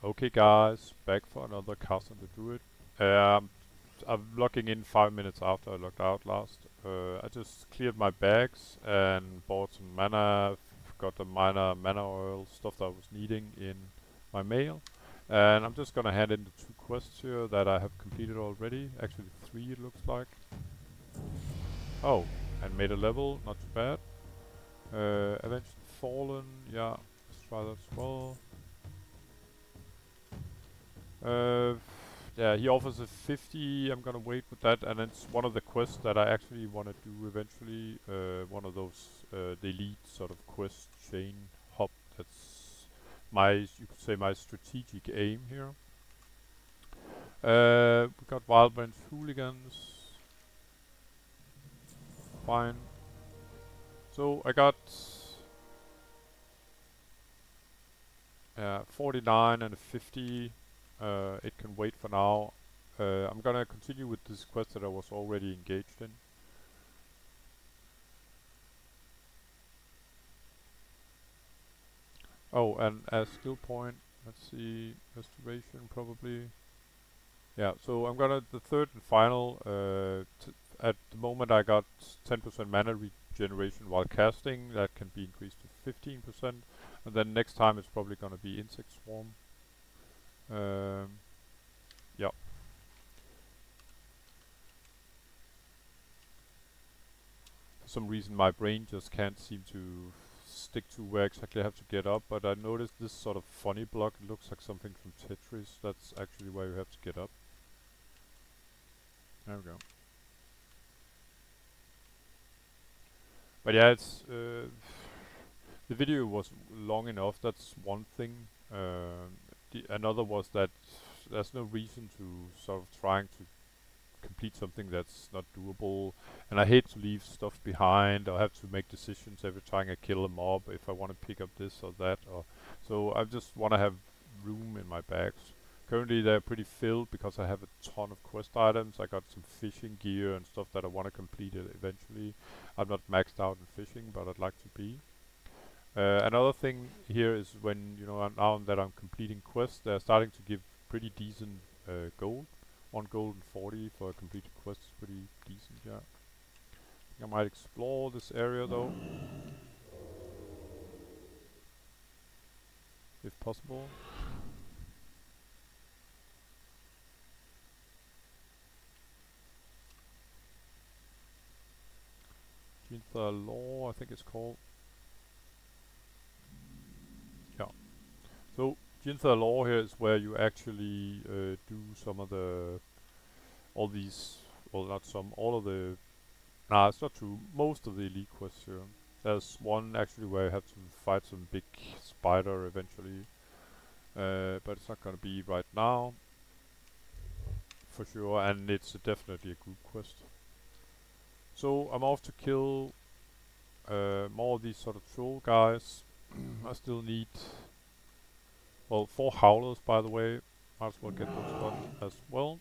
Okay guys, back for another cast on the druid. I'm logging in 5 minutes after I logged out last. I just cleared my bags and bought some mana, got a minor mana oil, stuff that I was needing in my mail. And I'm just gonna hand in the 2 quests here that I have completed already. Actually 3 it looks like. Oh, and made a level, not too bad. Avenged the Fallen, yeah, let's try that as well. Uh, yeah, he offers a 50. I'm gonna wait with that, and it's one of the quests that I actually want to do eventually. One of those the elite sort of quest chain hop. That's you could say my strategic aim here. We got Wildbranch Hooligans. Fine. So I got 49 and a 50. It can wait for now. I'm gonna continue with this quest that I was already engaged in. Oh, and a skill point, let's see, restoration probably. Yeah, so I'm gonna, the third and final, at the moment I got 10% mana regeneration while casting, that can be increased to 15%, and then next time it's probably gonna be Insect Swarm. Yeah. For some reason my brain just can't seem to stick to where exactly I have to get up, but I noticed this sort of funny block, it looks like something from Tetris, that's actually where you have to get up. There we go. But yeah, it's the video was long enough. That's one thing. Another was that there's no reason to sort of trying to complete something that's not doable. And I hate to leave stuff behind. I have to make decisions every time I kill a mob if I want to pick up this or that. Or so I just want to have room in my bags. Currently they're pretty filled because I have a ton of quest items. I got some fishing gear and stuff that I want to complete eventually. I'm not maxed out in fishing, but I'd like to be. Another thing here is when, now that I'm completing quests, they're starting to give pretty decent gold. 1 gold and 40 for a completed quest is pretty decent, yeah. I think I might explore this area though, if possible. Ginther Law, I think it's called. Yeah. So Ginther Law here is where you actually do some of all these, well not some, all of the, nah it's not true, most of the elite quests here. There's one actually where you have to fight some big spider eventually, but it's not gonna be right now, for sure, and it's definitely a group quest. So I'm off to kill more of these sort of troll guys. I still need, well, 4 howlers by the way. Might as well get those done as well.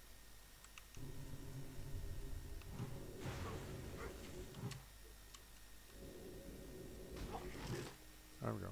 There we go.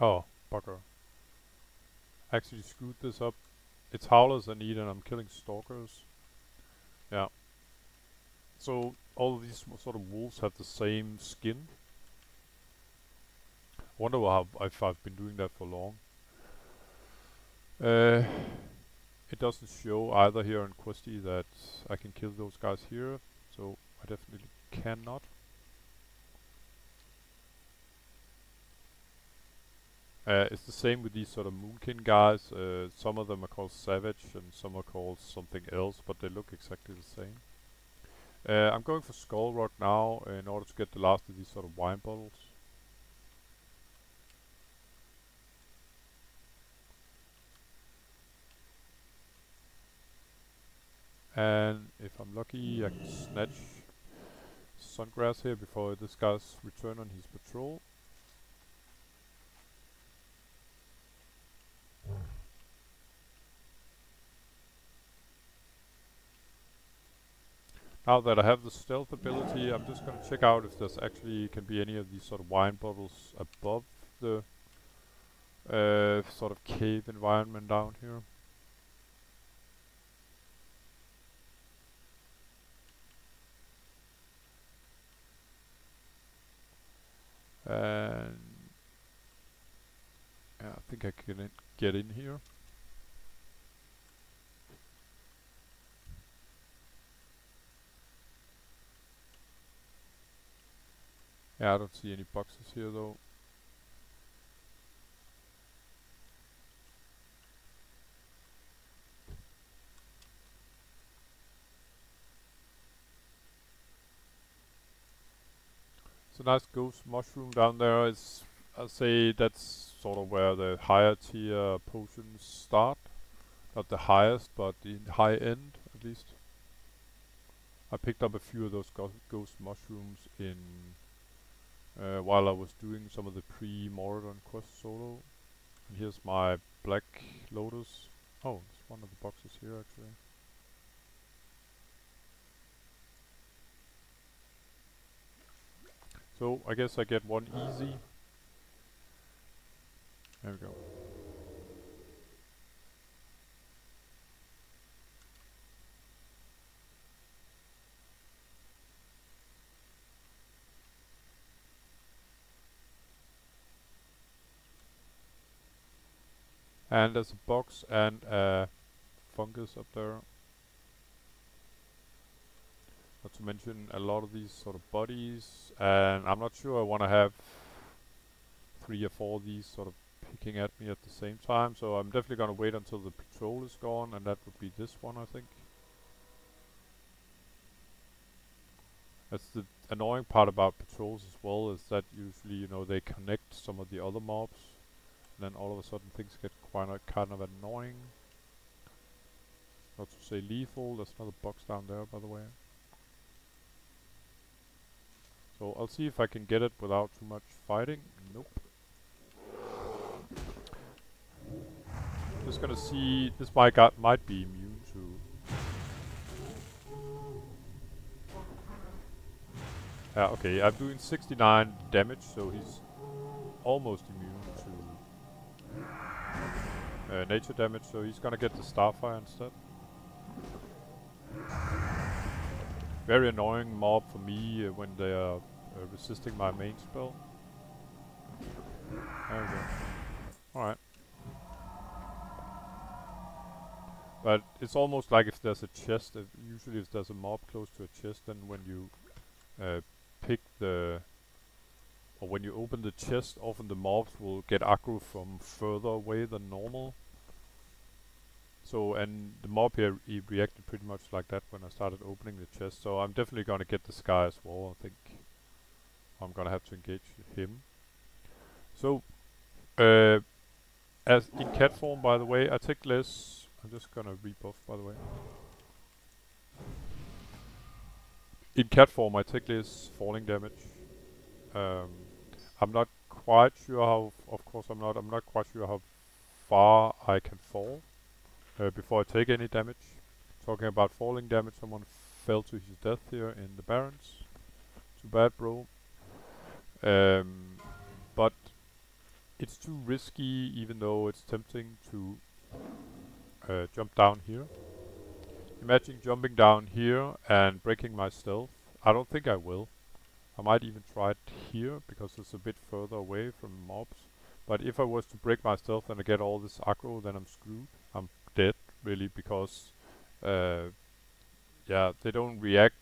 Oh, bugger. Actually screwed this up. It's howlers I need and I'm killing stalkers. Yeah. So all of these sort of wolves have the same skin. Wonder if I've been doing that for long. Uh, it doesn't show either here in Questy that I can kill those guys here, so I definitely cannot. It's the same with these sort of Moonkin guys. Some of them are called Savage and some are called something else, but they look exactly the same. I'm going for Skull Rock now in order to get the last of these sort of wine bottles. And if I'm lucky, I can snatch Sungrass here before this guy's return on his patrol. Now that I have the stealth ability, I'm just gonna check out if there's actually can be any of these sort of wine bottles above the sort of cave environment down here. And yeah, I think I can get in here. Yeah, I don't see any boxes here though. It's a nice ghost mushroom down there. It's, I'd say that's sort of where the higher tier potions start. Not the highest, but the high end at least. I picked up a few of those ghost mushrooms in while I was doing some of the pre-Moradon quest solo. And here's my black lotus. Oh, there's one of the boxes here actually. So I guess I get one easy. There we go. And there's a box and a fungus up there. Not to mention a lot of these sort of bodies, and I'm not sure I want to have 3 or 4 of these sort of picking at me at the same time, so I'm definitely gonna wait until the patrol is gone, and that would be this one, I think. That's the annoying part about patrols as well, is that usually, you know, they connect some of the other mobs, and then all of a sudden things get quite kind of annoying. Not to say lethal. There's another box down there, by the way. So I'll see if I can get it without too much fighting. Nope. Just gonna see. This might be immune to. Yeah, okay. I'm doing 69 damage, so he's almost immune to nature damage. So he's gonna get the Starfire instead. Very annoying mob for me when they are resisting my main spell. There we go. Alright. But it's almost like if there's a chest, usually if there's a mob close to a chest, then when you pick the, or when you open the chest, often the mobs will get aggro from further away than normal. So, and the mob here, he reacted pretty much like that when I started opening the chest, so I'm definitely gonna get this guy as well, I think. I'm gonna have to engage him. So, as in cat form, by the way, I take less. I'm just gonna rebuff, by the way. In cat form, I take less falling damage. I'm not quite sure how. Of course, I'm not. I'm not quite sure how far I can fall before I take any damage. Talking about falling damage, someone fell to his death here in the Barrens. Too bad, bro. But it's too risky, even though it's tempting to jump down here. Imagine jumping down here and breaking my stealth. I don't think I will. I might even try it here because it's a bit further away from mobs. But if I was to break my stealth and I get all this aggro, then I'm screwed. I'm dead, really, because yeah, they don't react,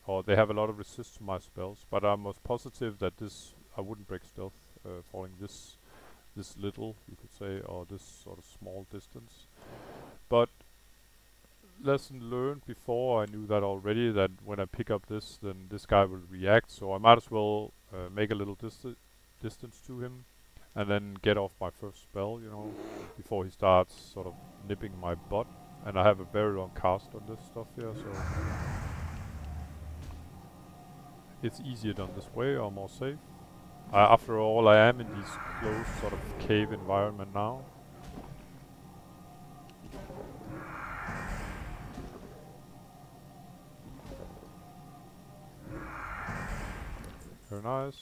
or they have a lot of resist to my spells. But I'm most positive that this I wouldn't break stealth falling this this little, you could say, or this sort of small distance. But lesson learned before, I knew that already, that when I pick up this, then this guy will react, so I might as well make a little distance to him, and then get off my first spell, you know, before he starts sort of nipping my butt. And I have a very long cast on this stuff here, so it's easier done this way, or more safe. After all, I am in this closed sort of cave environment now. Very nice.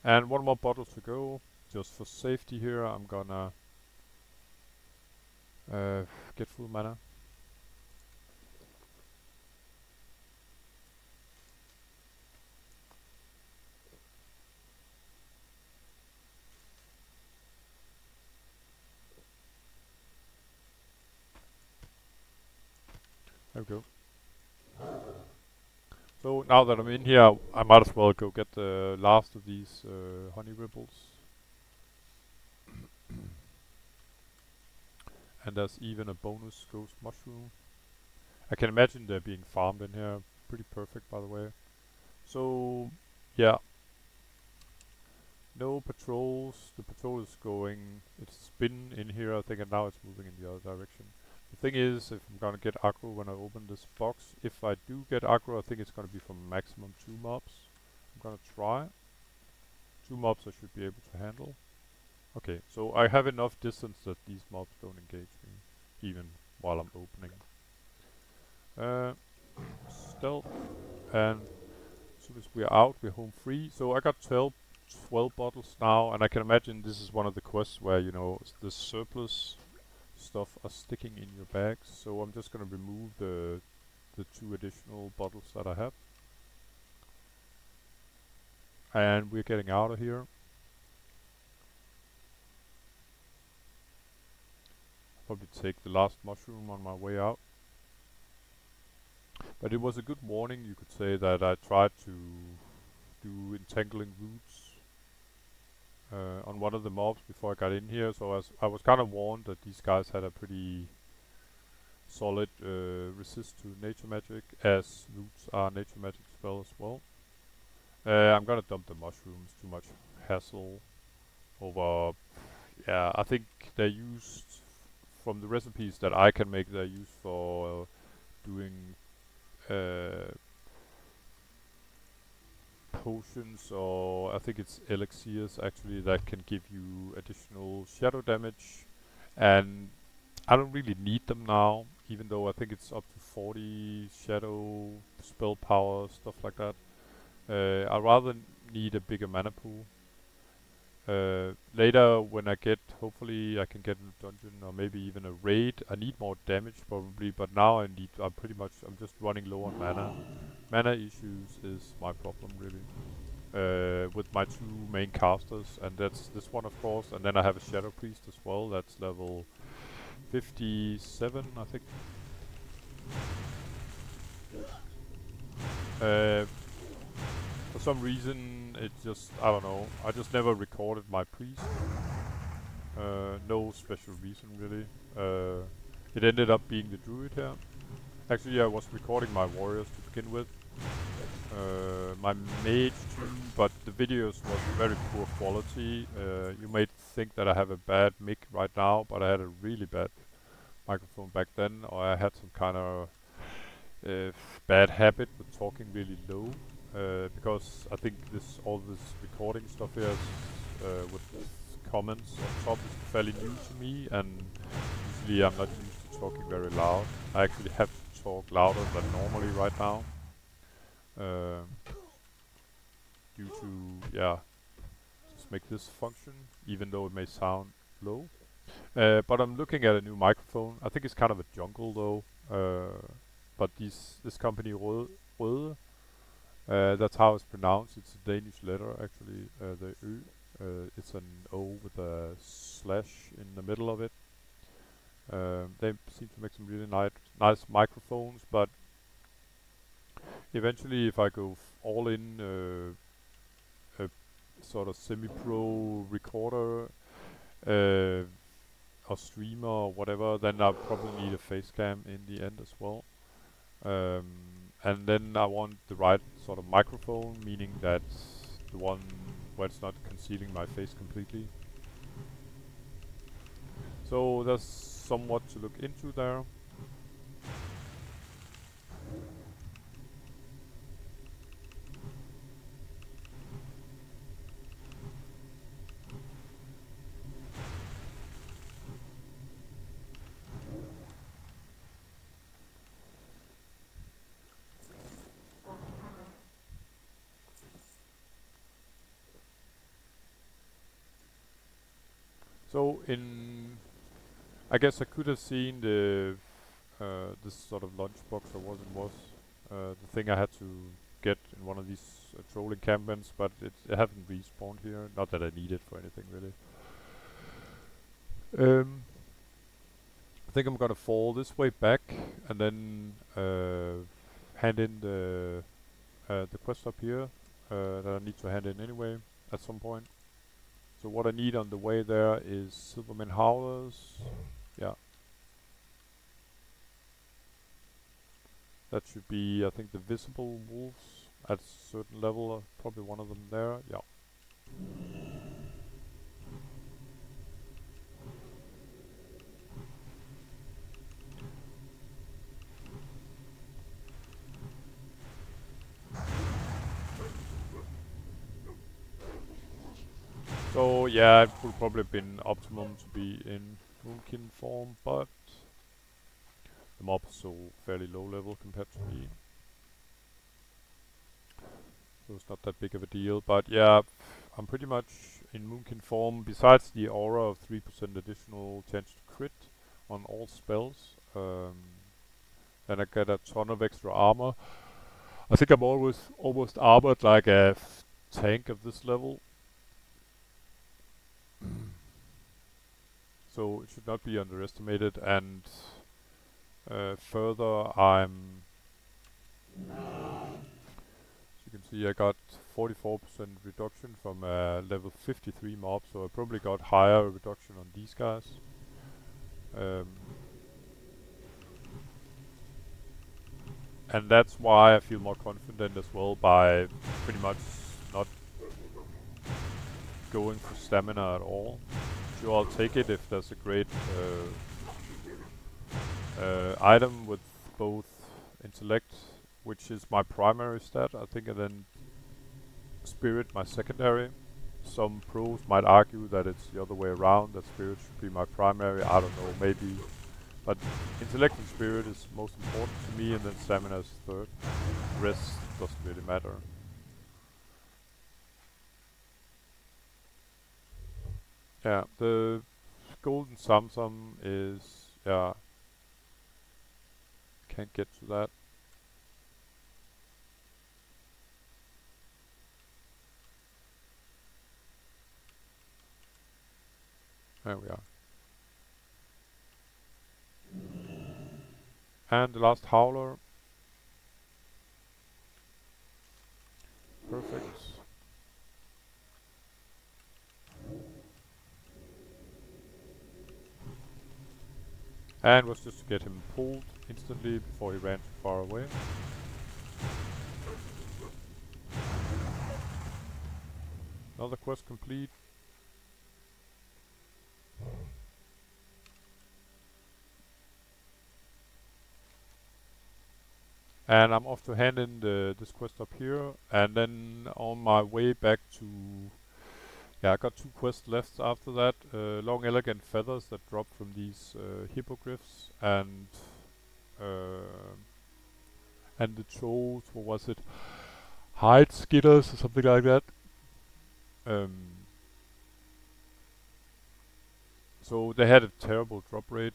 And one more bottle to go. Just for safety here, I'm gonna get full mana. There we go. So now that I'm in here, I might as well go get the last of these honey ripples. And there's even a bonus ghost mushroom. I can imagine they're being farmed in here. Pretty perfect, by the way. So, yeah. No patrols. The patrol is going. It's been in here, I think, and now it's moving in the other direction. The thing is, if I'm gonna get aggro when I open this box, if I do get aggro, I think it's gonna be from maximum 2 mobs. I'm gonna try. 2 mobs I should be able to handle. Okay, so I have enough distance that these mobs don't engage me, even while I'm opening. Stealth, and as soon as we're out, we're home free. So I got 12 bottles now, and I can imagine this is one of the quests where, you know, the surplus stuff are sticking in your bags. So I'm just gonna remove the 2 additional bottles that I have. And we're getting out of here. Probably take the last mushroom on my way out. But it was a good warning, you could say, that I tried to do entangling roots on one of the mobs before I got in here. So I was kind of warned that these guys had a pretty solid resist to nature magic, as roots are nature magic spell as well. I'm gonna dump the mushrooms. Too much hassle over. Yeah, I think they're used from the recipes that I can make. They're used for doing potions, or I think it's elixirs actually, that can give you additional shadow damage, and I don't really need them now, even though I think it's up to 40 shadow spell power, stuff like that. I rather need a bigger mana pool. Later, when I get, hopefully I can get in a dungeon or maybe even a raid, I need more damage probably, but now I'm just running low on mana. Mana issues is my problem really. With my 2 main casters, and that's this one of course, and then I have a Shadow Priest as well, that's level 57 I think. For some reason it just, I don't know, I just never recorded my priest. No special reason really. It ended up being the druid here. Actually I was recording my warriors to begin with. My mage too, but the videos was very poor quality. You may think that I have a bad mic right now, but I had a really bad microphone back then, or I had some kind of bad habit with talking really low. Because I think all this recording stuff here is, with comments on top is fairly new to me, and usually I'm not used to talking very loud. I actually have to talk louder than normally right now. Due to, yeah, just make this function, even though it may sound low. But I'm looking at a new microphone. I think it's kind of a jungle though. But this company Røde, that's how it's pronounced. It's a Danish letter actually. The Ø. It's an O with a slash in the middle of it. They seem to make some really nice microphones, but eventually, if I go all in, a sort of semi-pro recorder, uh, or streamer or whatever, then I'll probably need a face cam in the end as well. Um, and then I want the right sort of microphone, meaning that the one where it's not concealing my face completely. So there's somewhat to look into there. So I guess I could have seen this sort of lunchbox or what it was, the thing I had to get in one of these trolling campaigns, but it haven't respawned here. Not that I need it for anything really. I think I'm gonna fall this way back and then hand in the quest up here that I need to hand in anyway at some point. So what I need on the way there is Silverman Howlers. Yeah. That should be, I think, the visible wolves at a certain level. Probably one of them there. Yeah. So yeah, it would probably have been optimum to be in Moonkin form, but the mob is so fairly low level compared to me. So it's not that big of a deal. But yeah, I'm pretty much in Moonkin form, besides the aura of 3% additional chance to crit on all spells. Then I get a ton of extra armor. I think I'm almost armored like a tank of this level. So it should not be underestimated. And further, as you can see, I got 44% reduction from level 53 mob, so I probably got higher reduction on these guys. And that's why I feel more confident as well by pretty much not going for stamina at all. Sure, I'll take it if there's a great item with both intellect, which is my primary stat, I think, and then spirit my secondary. Some pros might argue that it's the other way around, that spirit should be my primary. I don't know, maybe. But intellect and spirit is most important to me, and then stamina is third. The rest doesn't really matter. Yeah, the golden Samsung is, yeah, can't get to that. There we are. And the last howler. Perfect. And was just to get him pulled instantly before he ran too far away. Another quest complete. And I'm off to hand in this quest up here, and then on my way back to... Yeah, I got 2 quests left after that. Long elegant feathers that drop from these hippogriffs, and the trolls, what was it? Hide skitters or something like that. So they had a terrible drop rate.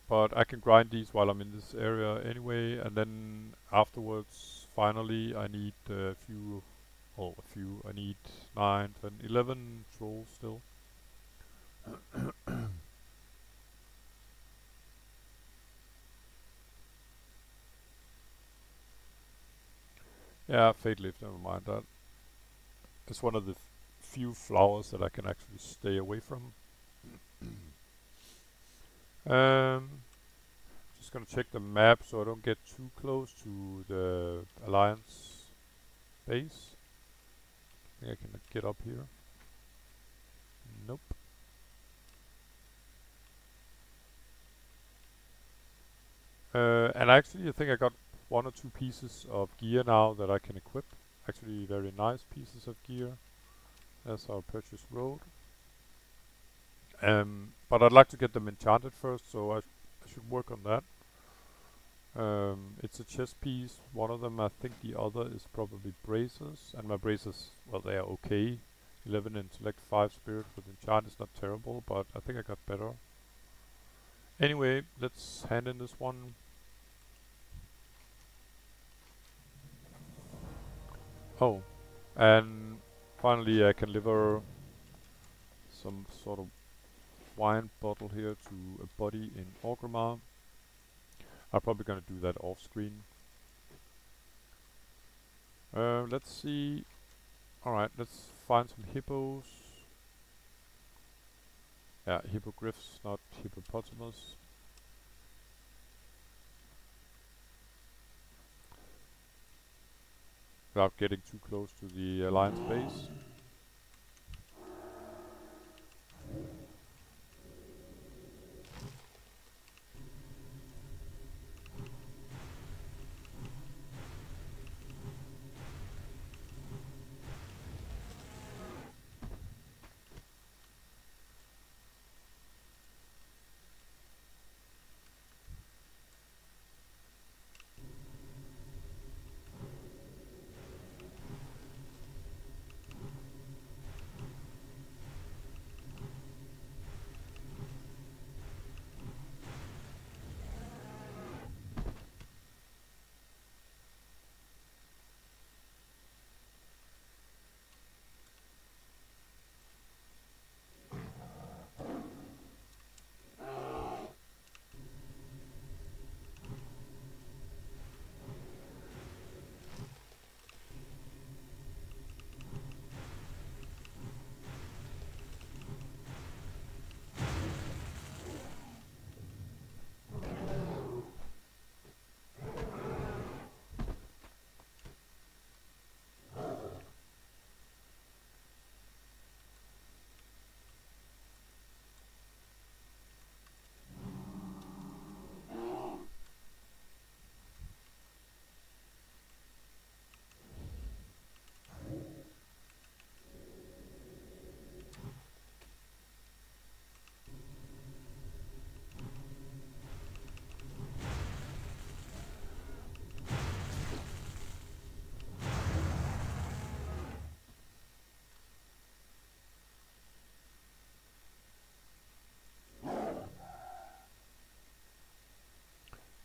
But I can grind these while I'm in this area anyway, and then afterwards, finally, I need I need 9, 10, 11 trolls still. Yeah, Fate Leaf, never mind that. It's one of the few flowers that I can actually stay away from. Um, just gonna check the map so I don't get too close to the Alliance base. I think I can get up here. Nope. And actually, I think I got one or two pieces of gear now that I can equip. Actually, very nice pieces of gear. That's our purchase road. But I'd like to get them enchanted first, so I should work on that. It's a chest piece. One of them, I think the other is probably bracers. And my bracers, well, they are okay. 11 intellect, 5 spirit with enchant is not terrible, but I think I got better. Anyway, let's hand in this one. Oh, and finally I can deliver some sort of wine bottle here to a buddy in Orgrimmar. I'm probably gonna do that off screen. Let's see. Alright, let's find some hippos. Yeah, hippogriffs, not hippopotamus. Without getting too close to the Alliance base.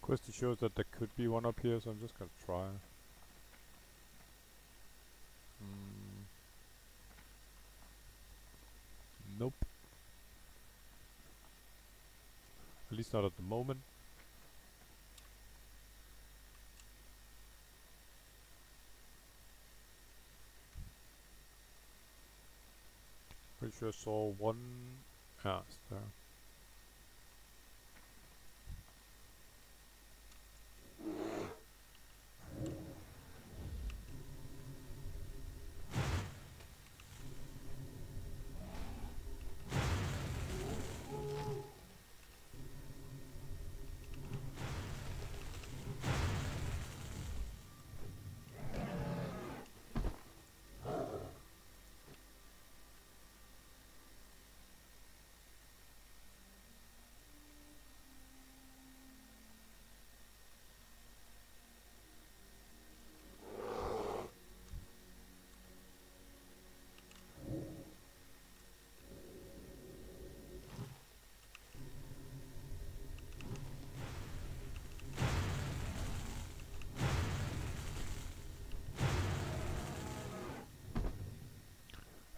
Quest shows that there could be one up here, so I'm just gonna try. Nope. At least not at the moment. Pretty sure I saw one. Yeah, it's there.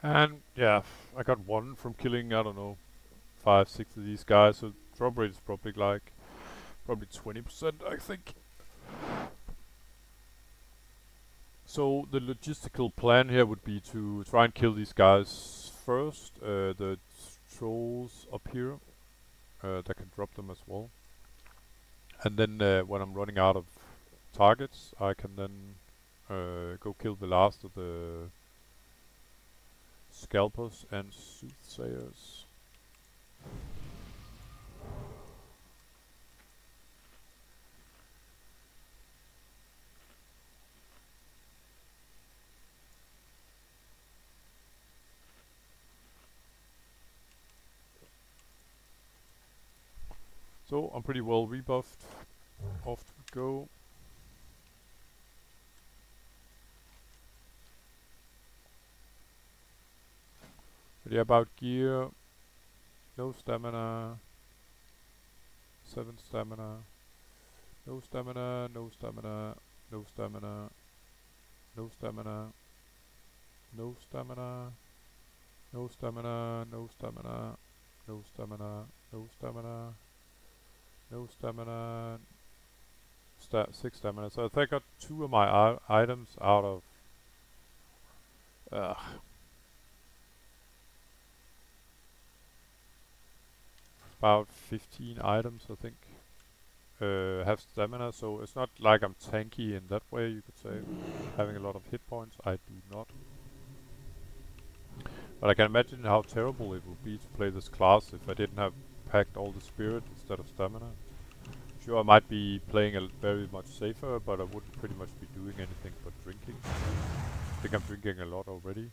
And yeah, I got one from killing, I don't know, 5, 6 of these guys, so drop rate is probably like, probably 20%, I think. So the logistical plan here would be to try and kill these guys first. The trolls up here that can drop them as well. And then when I'm running out of targets, I can then go kill the last of the scalpers and soothsayers. So I'm pretty well rebuffed. Off we go. But yeah, about gear. No stamina. 7 stamina. No stamina, no stamina, no stamina, no stamina, no stamina, no stamina, no stamina, no stamina, no stamina, no stamina, 6 stamina. So I think I got 2 of my items out of uh, about 15 items, I think. Have stamina, so it's not like I'm tanky in that way, you could say. Having a lot of hit points, I do not. But I can imagine how terrible it would be to play this class if I didn't have packed all the spirit instead of stamina. Sure, I might be playing very much safer, but I wouldn't pretty much be doing anything but drinking. I think I'm drinking a lot already.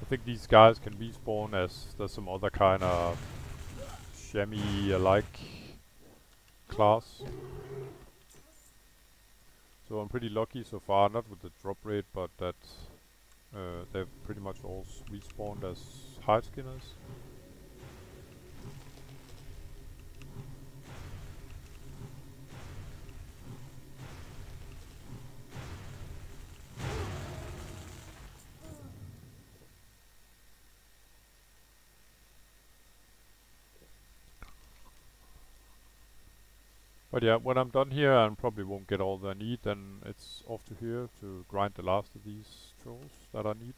I think these guys can respawn as there's some other kind of chamois-like class. So I'm pretty lucky so far, not with the drop rate, but that they've pretty much all respawned as hide skinners. But yeah, when I'm done here and probably won't get all that I need, then it's off to here to grind the last of these trolls that I need.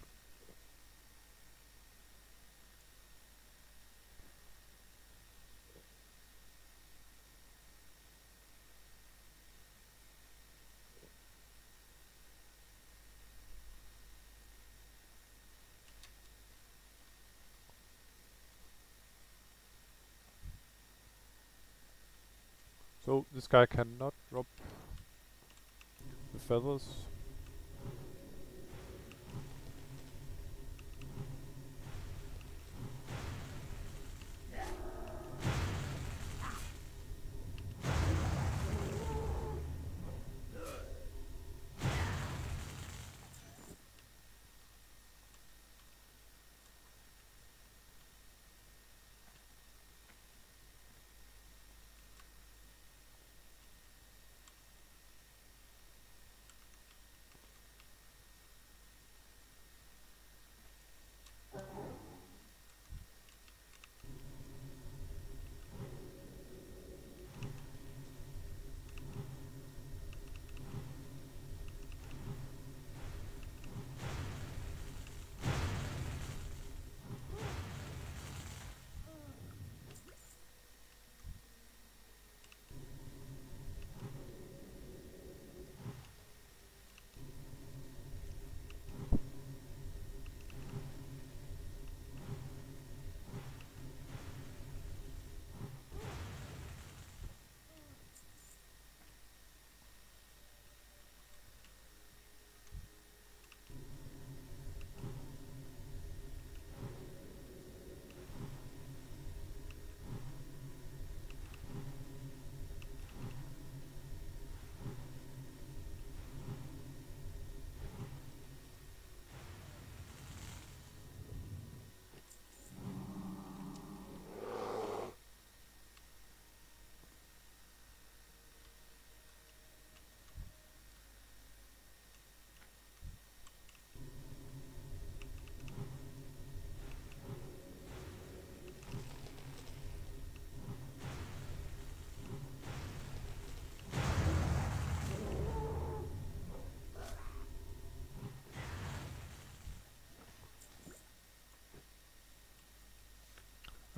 So this guy cannot drop the feathers.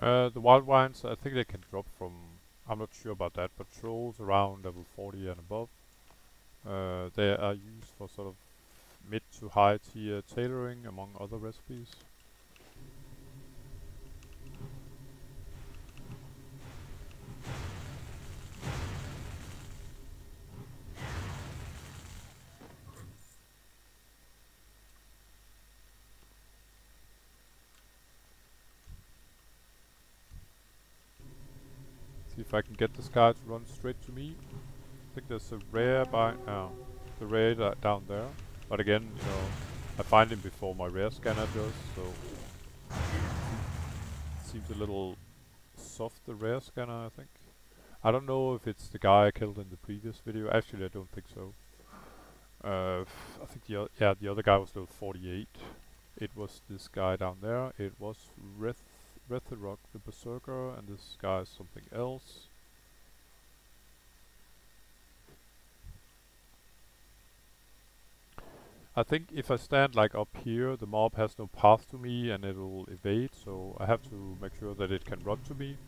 The wild wines, I think they can drop from. I'm not sure about that, but trolls around level 40 and above. They are used for sort of mid to high tier tailoring among other recipes. See if I can get this guy to run straight to me. I think there's a rare the rare down there. But again, you know, I find him before my rare scanner does, so seems a little soft, the rare scanner, I think. I don't know if it's the guy I killed in the previous video. Actually, I don't think so. I think the other guy was level 48. It was this guy down there. It was Retherrock the Berserker, and this guy is something else. I think if I stand like up here, the mob has no path to me and it will evade, so I have to make sure that it can run to me.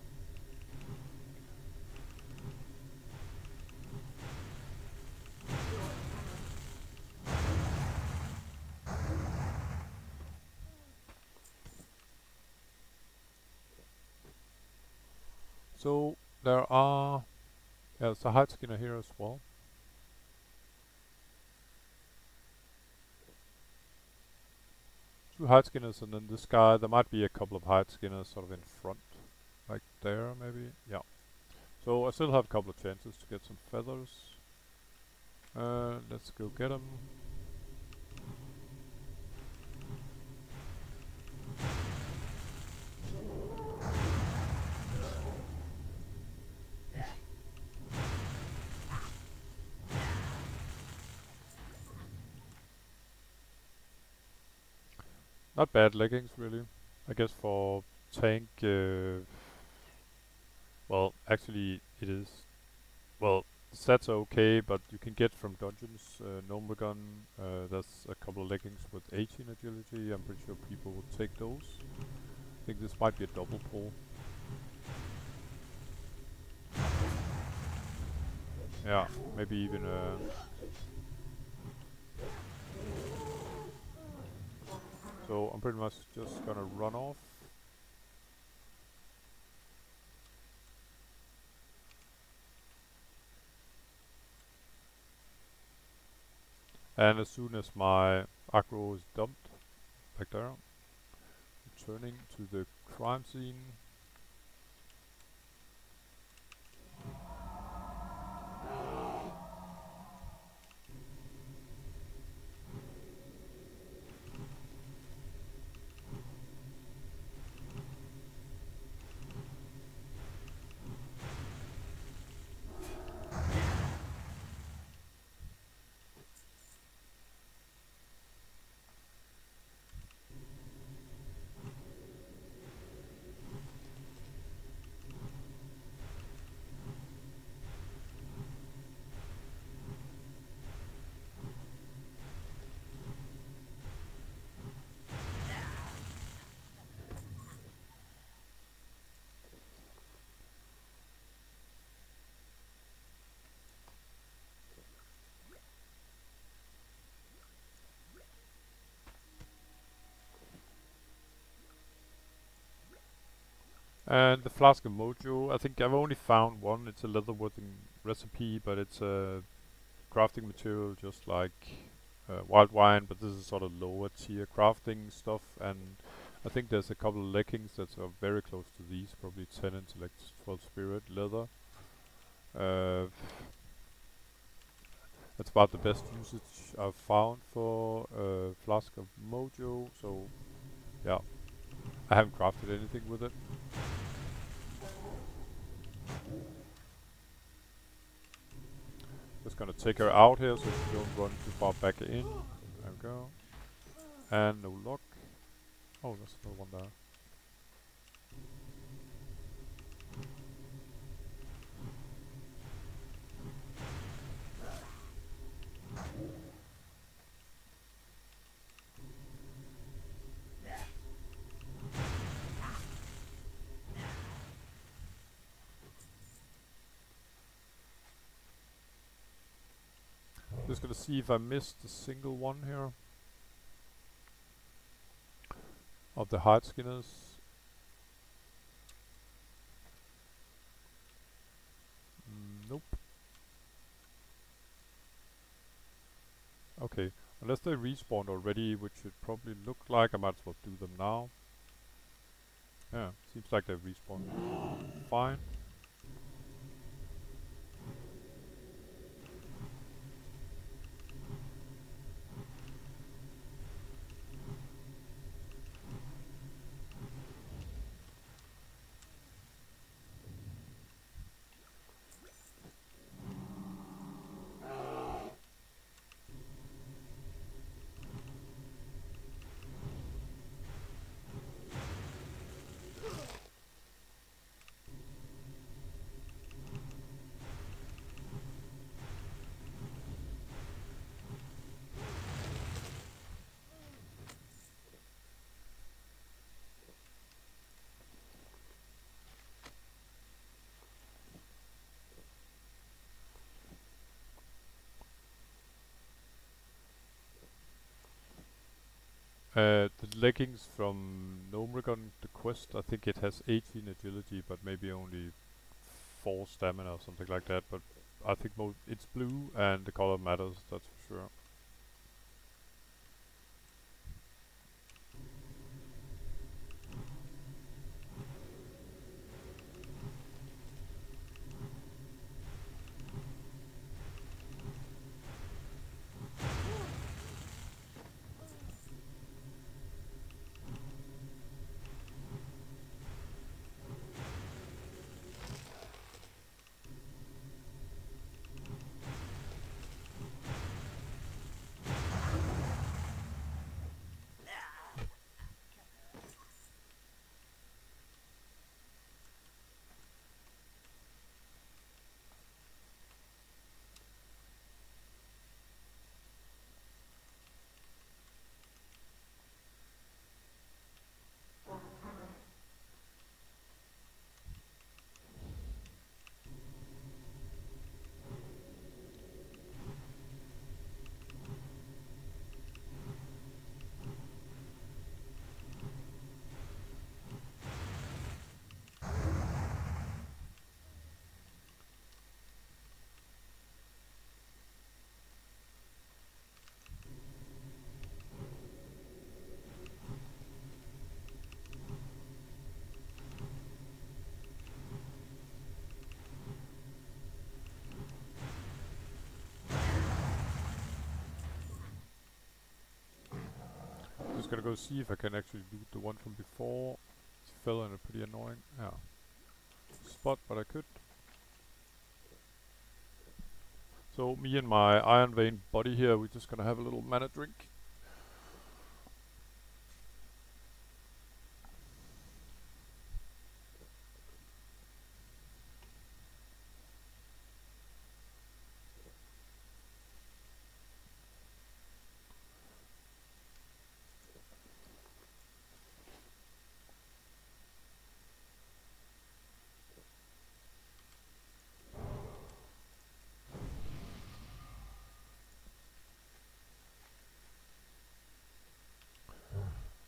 So there are, there's a hide skinner here as well. Two hide skinners and then this guy. There might be a couple of hide skinners sort of in front, like there maybe. Yeah. So I still have a couple of chances to get some feathers. Let's go get them. Not bad leggings really. I guess for tank, well actually it is, well the stats are okay, but you can get from dungeons, normal gun, there's a couple of leggings with 18 agility. I'm pretty sure people would take those. I think this might be a double pull. Yeah, maybe even so I'm pretty much just gonna run off. And as soon as my aggro is dumped, like there, returning to the crime scene. And the Flask of Mojo, I think I've only found one. It's a leatherworking recipe, but it's a crafting material just like wild wine, but this is sort of lower tier crafting stuff. And I think there's a couple of leggings that are very close to these, probably 10 intellect, 12 spirit leather. That's about the best usage I've found for Flask of Mojo. So yeah, I haven't crafted anything with it. Just gonna take her out here so she don't run too far back in. There we go. And no luck. Oh, there's another one there. Just gonna see if I missed a single one here of the hide skinners. Nope. Okay, unless they respawned already, which it probably looked like, I might as well do them now. Yeah, seems like they respawned. Fine. The leggings from Gnomeregon, the quest, I think it has 18 agility, but maybe only 4 stamina or something like that. But I think it's blue and the color matters, that's for sure. Just gonna go see if I can actually loot the one from before. It fell in a pretty annoying spot, but I could. So me and my Iron Vein buddy here, we're just gonna have a little mana drink.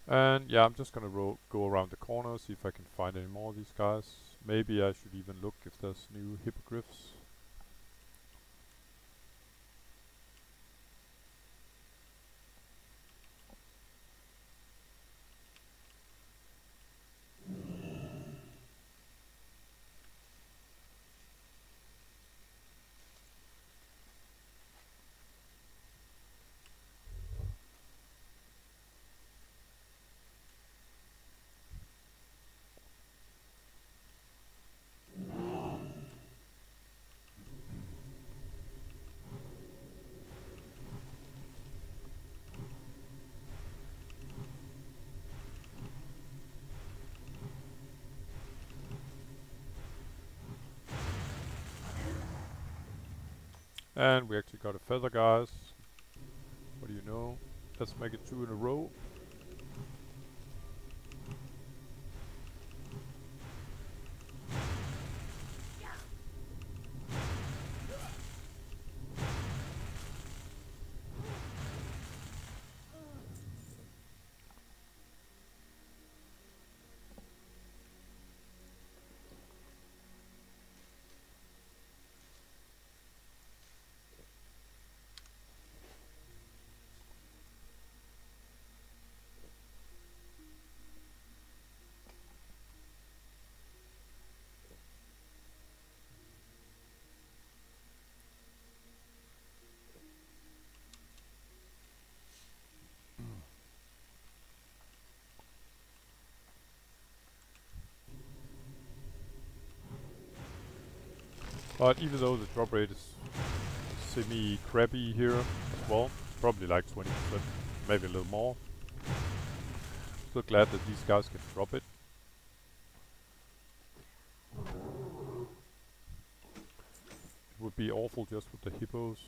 And yeah, I'm just gonna go around the corner, see if I can find any more of these guys. Maybe I should even look if there's new hippogriffs. And we actually got a feather, guys. What do you know? Let's make it 2 in a row. But even though the drop rate is semi-crappy here as well, probably like 20%, maybe a little more. Still glad that these guys can drop it. It would be awful just with the hippos.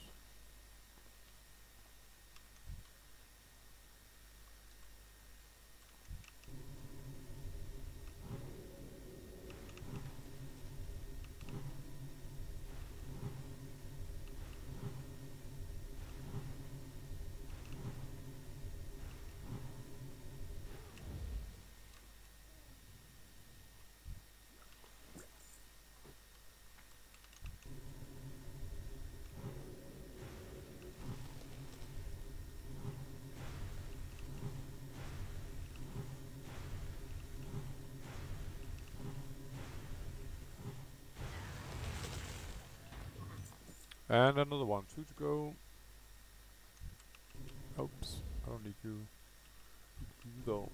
And another one, 2 to go. Oops, I don't need you though.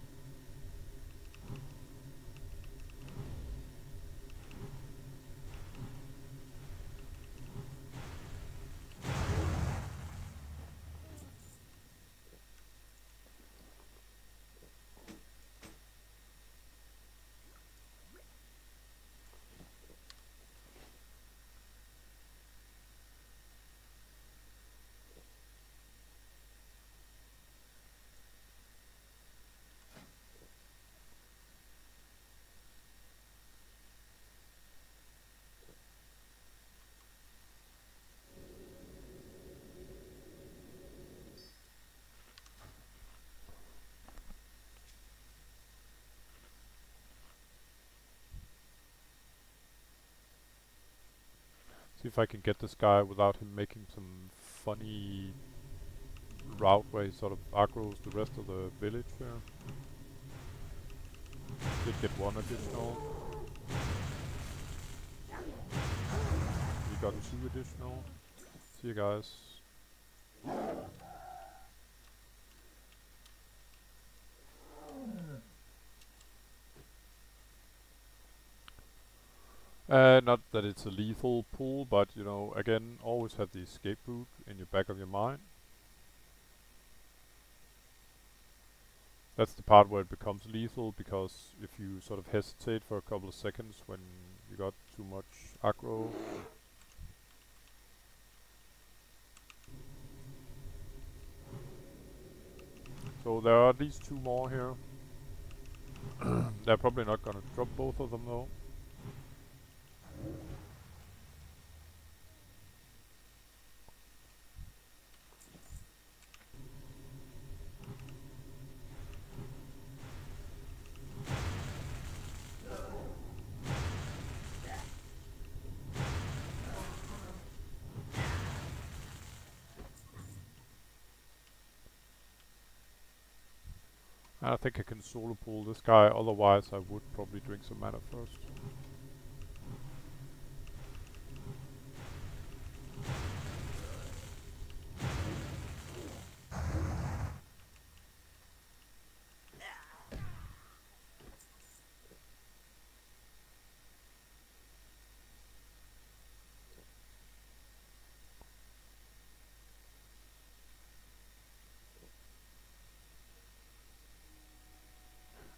See if I can get this guy without him making some funny route where he sort of aggroes the rest of the village here. Did get one additional. We got 2 additional. See you guys. Not that it's a lethal pull, but you know, again, always have the escape route in your back of your mind. That's the part where it becomes lethal, because if you sort of hesitate for a couple of seconds when you got too much aggro. So there are at least 2 more here. They're probably not gonna drop both of them though. I think I can solo pull this guy, otherwise I would probably drink some mana first.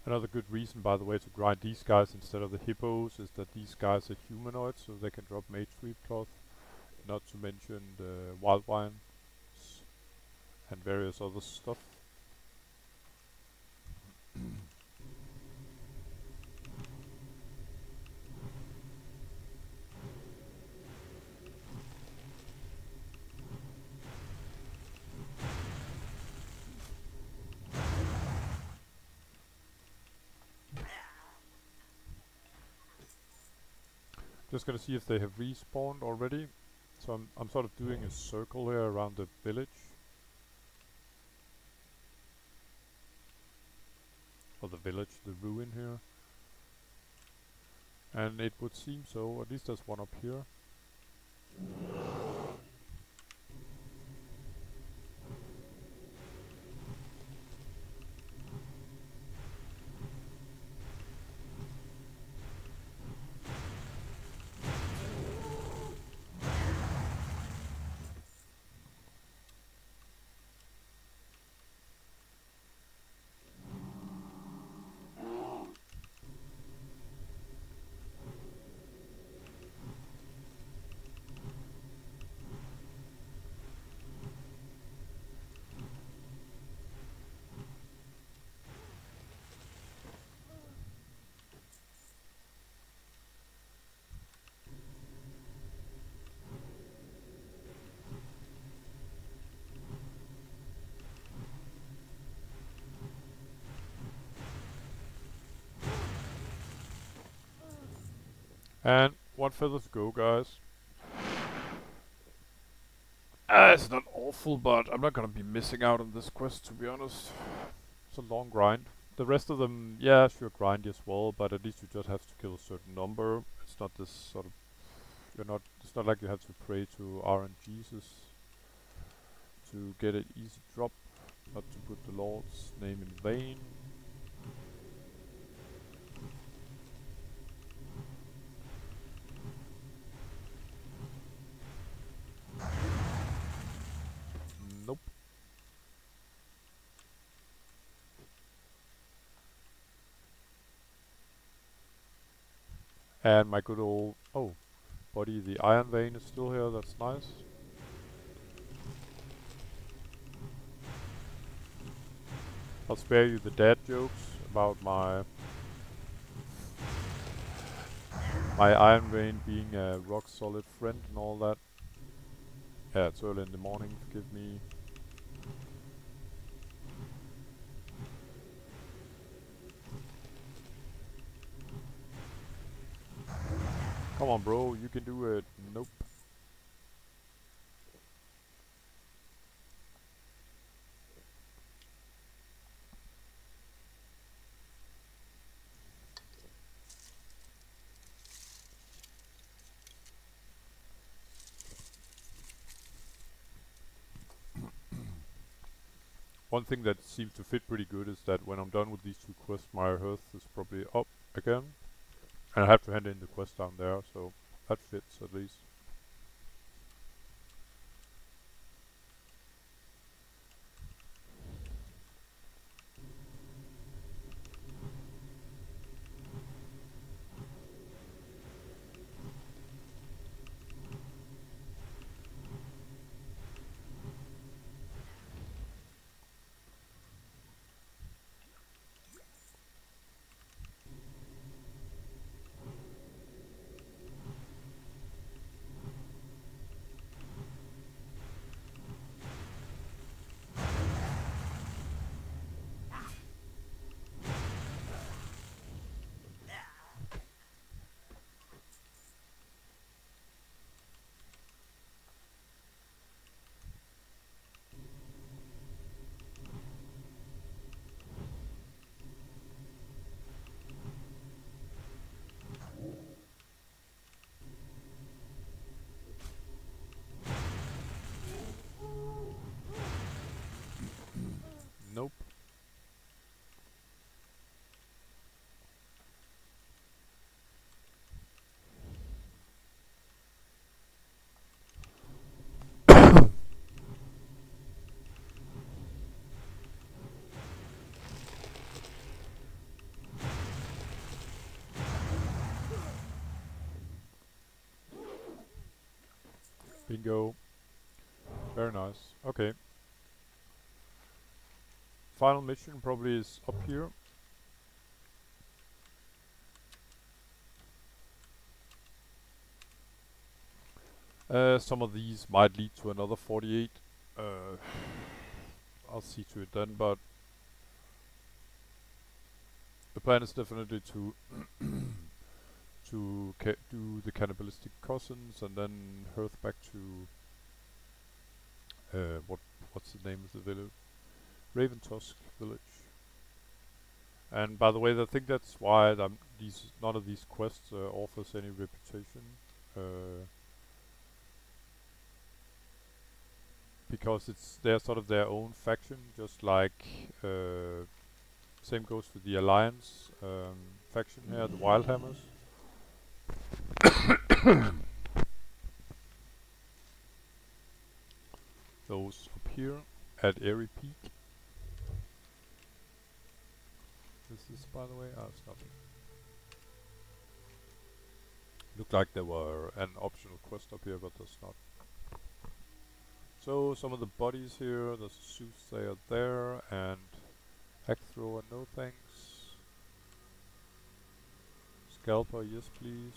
Another good reason, by the way, to grind these guys instead of the hippos is that these guys are humanoids, so they can drop mage sweep cloth. Not to mention the wild wines and various other stuff. Just gonna see if they have respawned already. So I'm sort of doing a circle here around the village. Or the village, the ruin here. And it would seem so, at least there's one up here. And one feather to go, guys. It's not awful, but I'm not gonna be missing out on this quest, to be honest. It's a long grind. The rest of them, yeah, sure, grindy as well, but at least you just have to kill a certain number. It's not this sort of, it's not like you have to pray to RNGesus to get an easy drop, not to put the Lord's name in vain. Nope. And my good old, buddy, the Iron Vein is still here, that's nice. I'll spare you the dad jokes about my Iron Vein being a rock solid friend and all that. Yeah, it's early in the morning, forgive me. Come on, bro, you can do it. Nope. One thing that seems to fit pretty good is that when I'm done with these two quests, my health is probably up again. And I have to hand in the quest down there, so that fits at least. Nope. Bingo. Very nice. Okay. Final mission probably is up here. Some of these might lead to another 48. I'll see to it then, but the plan is definitely to do the cannibalistic cousins and then hearth back to what's the name of the village? Raventusk village. And by the way, I think that's why none of these quests offers any reputation. Because they're sort of their own faction, just like same goes with the Alliance faction here, the Wildhammers. Those up here at Airy Peak. This is, by the way, it's nothing. Looked like there were an optional quest up here, but there's not. So some of the bodies here, there's a soothsayer there, and axe thrower, no thanks. Scalper, yes please.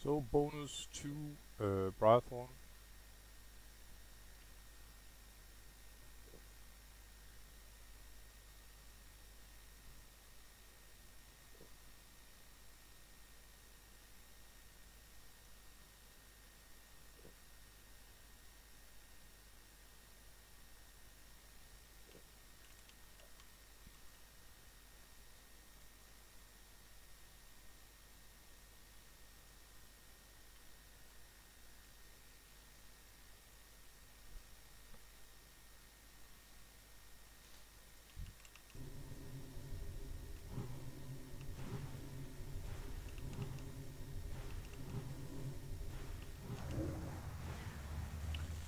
So bonus 2 Briarthorn.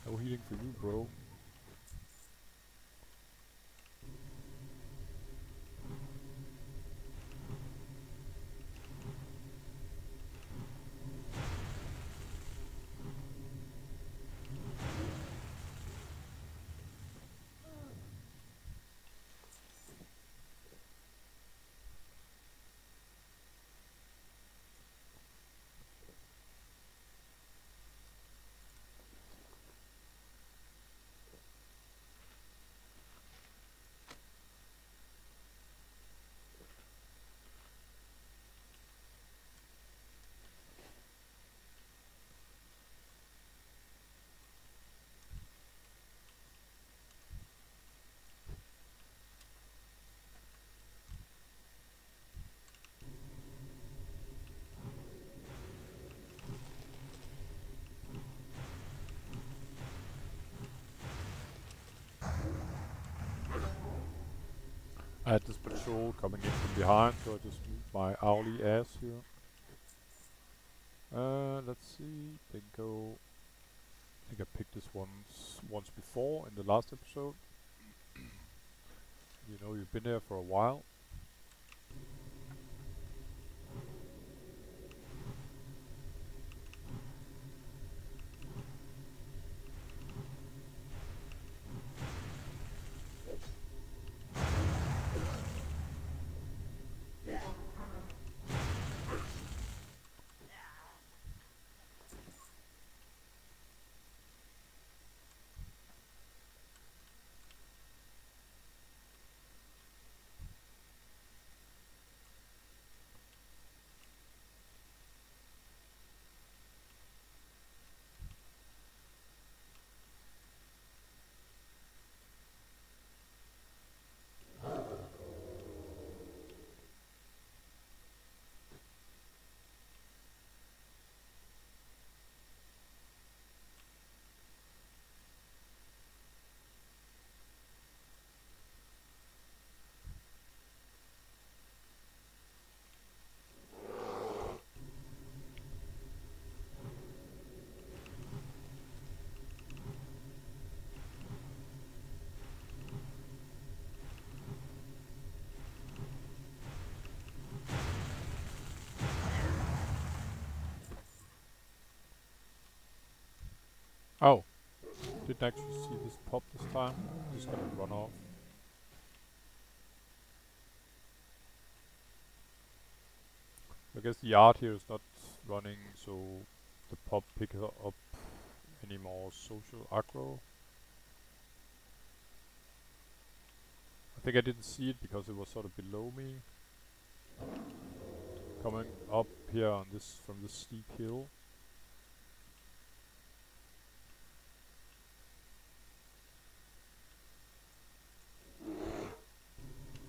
No healing for you, bro. I had this patrol coming in from behind, so I just moved my owly ass here. Let's see. Bingo. I think I picked this once before in the last episode. You know, you've been there for a while. Oh, didn't actually see this pop this time. Just gonna run off. I guess the art here is not running, so the pop picks up any more social aggro. I think I didn't see it because it was sort of below me. Coming up here on this from this steep hill.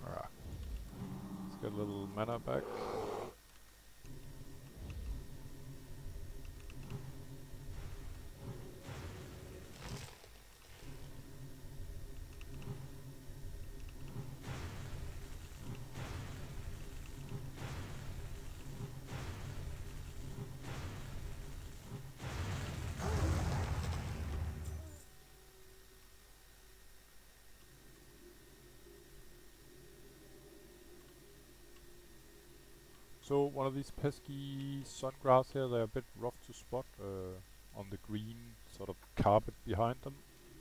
Alright. Let's get a little mana back. So one of these pesky sungrass here, they're a bit rough to spot on the green sort of carpet behind them.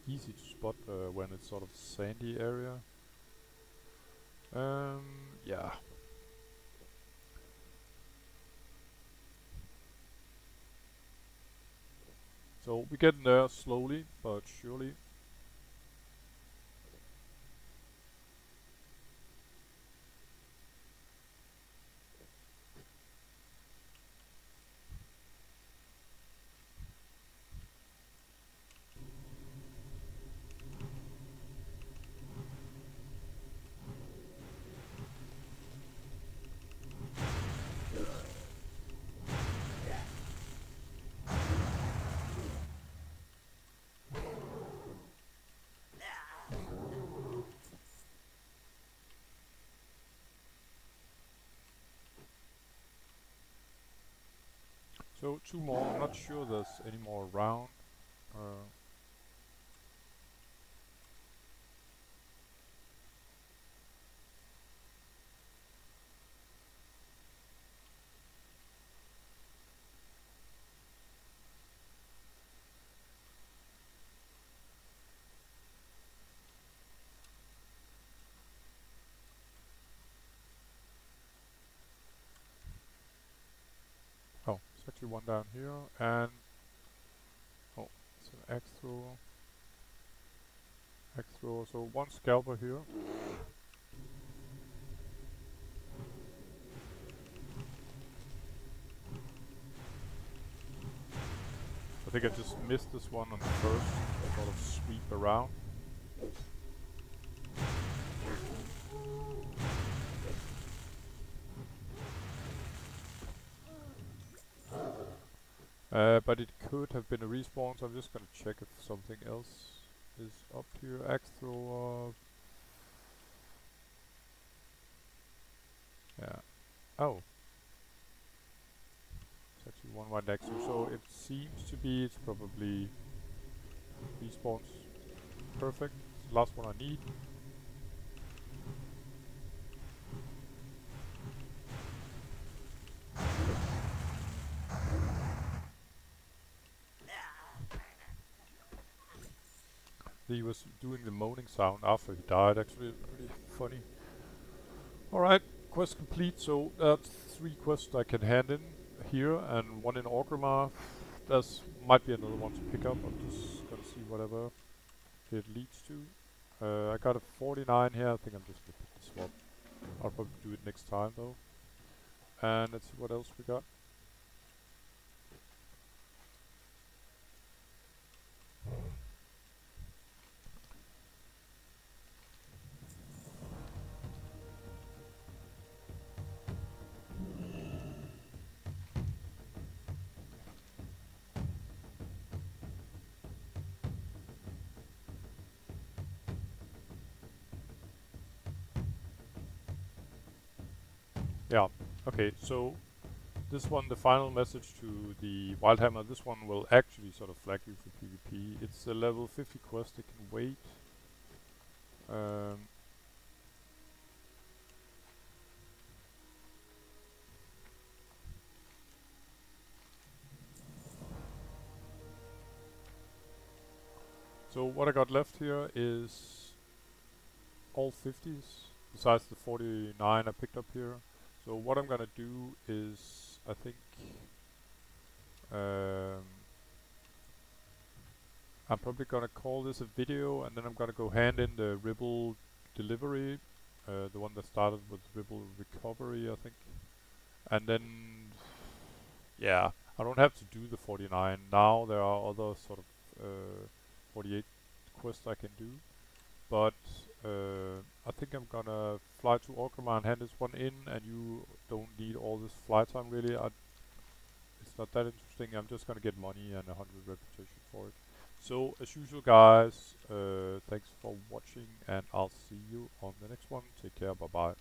Easy to spot when it's sort of sandy area. Yeah. So we're getting there slowly but surely. So 2 more. I'm not sure there's any more around. Uh, oh, there's actually one down here, and oh, it's an axe thrower. Axe thrower. So 1 scalper here. I think I just missed this one on the first sort of sweep around. But it could have been a respawn, so I'm just gonna check if something else is up here. Axe thrower. Yeah. Oh. It's actually one right next to, so it seems to be, it's probably respawns. Perfect. Last one I need. He was doing the moaning sound after he died, actually. Pretty funny. Alright, quest complete. So that's 3 quests I can hand in here and 1 in Orgrimmar. There's might be another one to pick up. I'm just gonna see whatever it leads to. I got a 49 here. I think I'm just gonna pick the swap. I'll probably do it next time though. And let's see what else we got. Yeah, okay, so this one, the final message to the Wildhammer, this one will actually sort of flag you for PvP. It's a level 50 quest, it can wait. Um, so what I got left here is all 50s, besides the 49 I picked up here. So what I'm gonna do is, I think, um, I'm probably gonna call this a video, and then I'm gonna go hand in the Ribble delivery, the one that started with Ribble recovery, I think. And then, yeah, I don't have to do the 49 now. There are other sort of 48 quests I can do. But I think I'm gonna fly to Orgrimmar and hand this one in, and you don't need all this fly time really. It's not that interesting. I'm just gonna get money and 100 reputation for it. So as usual guys, thanks for watching, and I'll see you on the next one. Take care, bye bye.